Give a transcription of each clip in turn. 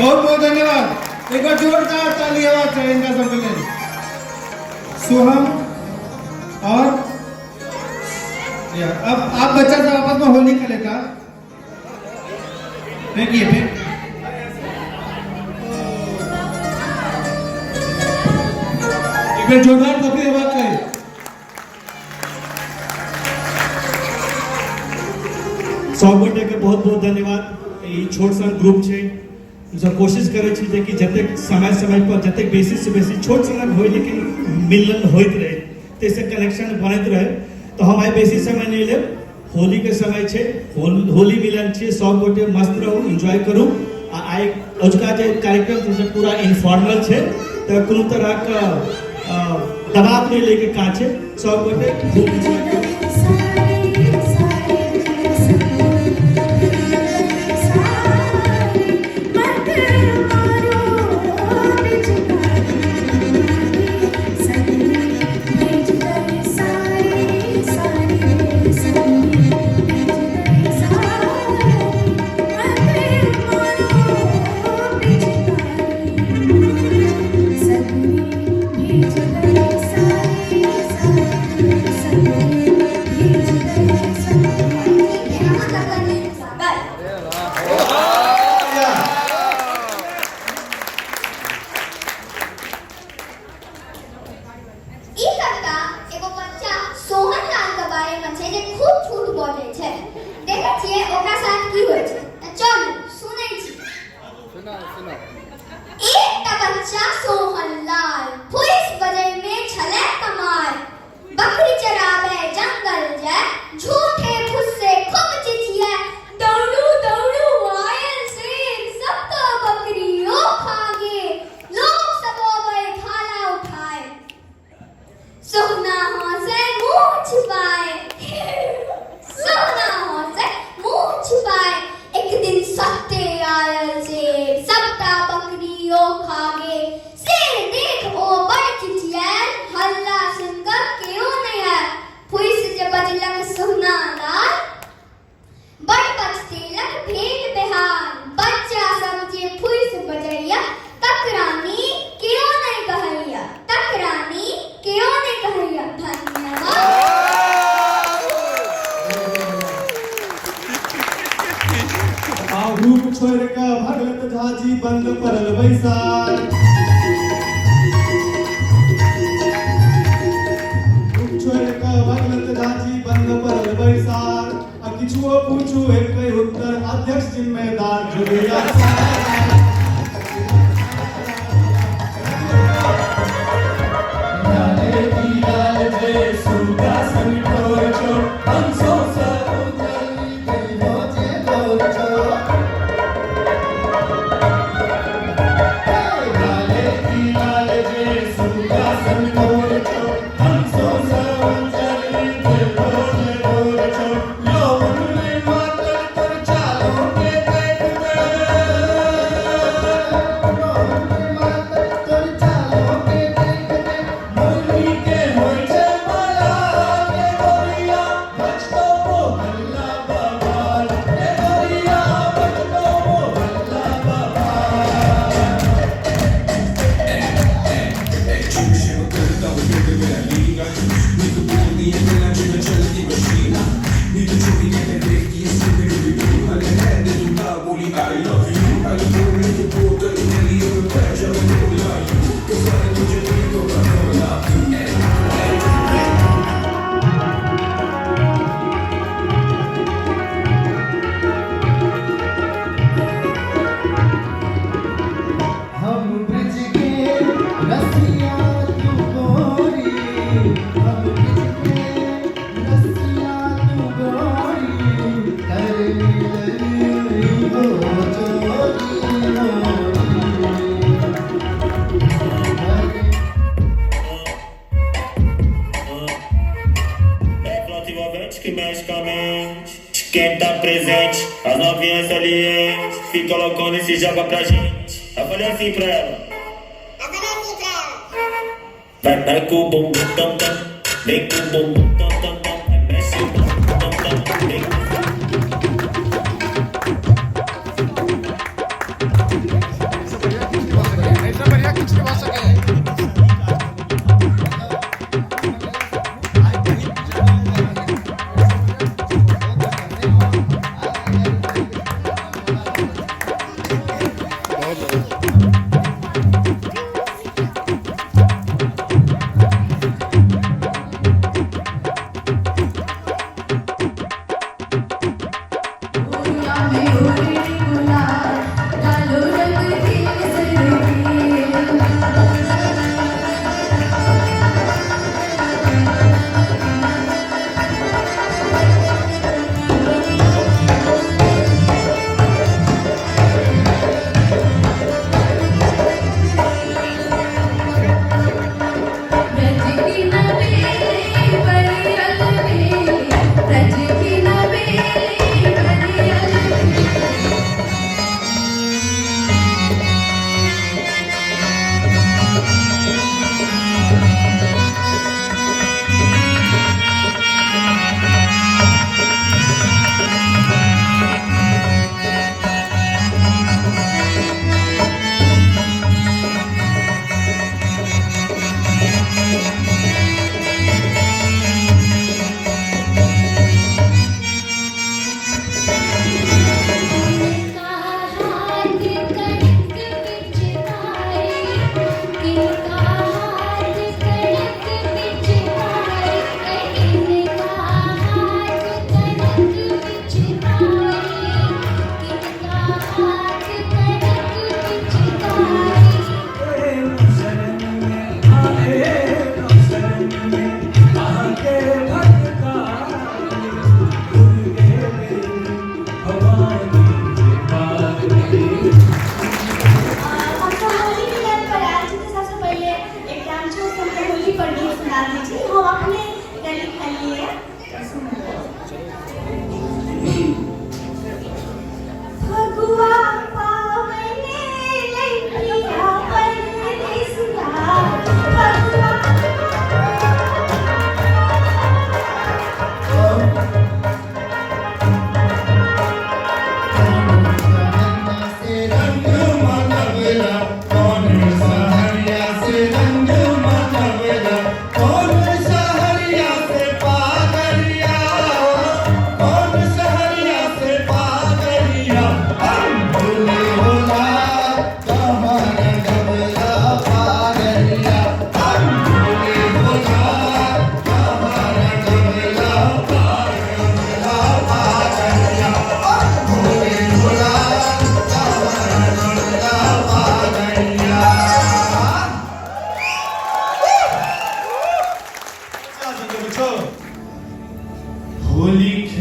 बहुत बहुत धन्यवाद। एक बार जोरदार ताली आवाज चाहिए इनका सबके लिए। सोहम और अब आप बच्चा सब आपस में होली खेलेगा। फेंकिए फेंक। एक बार जोरदार ताली आवाज चाहिए। सौ गोटे के बहुत बहुत धन्यवाद। ये छोट सन ग्रुप छे जो कोशिश करे छी जे कि जते समय समय पर जते बेसी से बेसी छोट सन होय लेकिन मिलन होइत रहे तैसे कनेक्शन बनत रहे। तो हम आइ बेसी समय नहीं ले, होली के समय छे, होली मिलन छे, सब गोटे मस्त रहू, एंजॉय करू। आ आइ अजुका जे कार्यक्रम छे पूरा इनफॉर्मल छे, तो कोनो तरह का दबाव नहीं लेके काज छे, सब गोटे खूब एंजॉय करू। बंद परल बैसार छोड़ का भगलत झाजी बंद परल बैसार आ किछुओ पूछू एक उत्तर अध्यक्ष जिम्मेदार जुड़िया Quem tá presente, as novinhas salientes, fica loucona e se joga pra gente. Eu falei assim pra ela. Vai com o bumbum tam tam, vem com o bumbum tam tam tam, mexe o bumbum tam tam, vem com o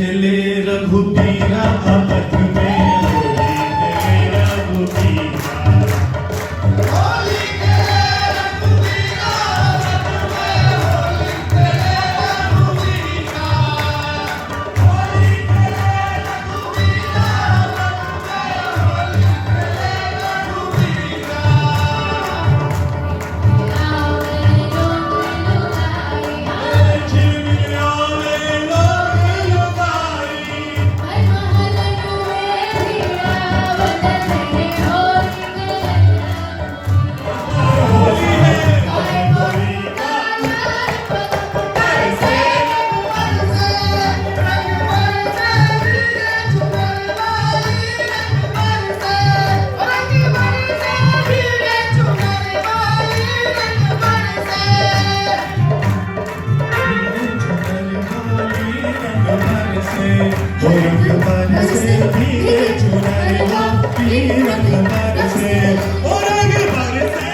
खेले रघुबीरा अवध में, होली खेले रघुबीरा। होली खेले रघुबीरा अवध में, होली खेले रघुबीरा। होली खेले रघुबीरा अवध में, होली खेले रघुबीरा। झिलमिल आवे लोग लुगाई, होली है होली का रंग बरसे, भीगे चुनर वाली रंग बरसे, ओ रंग बरसे।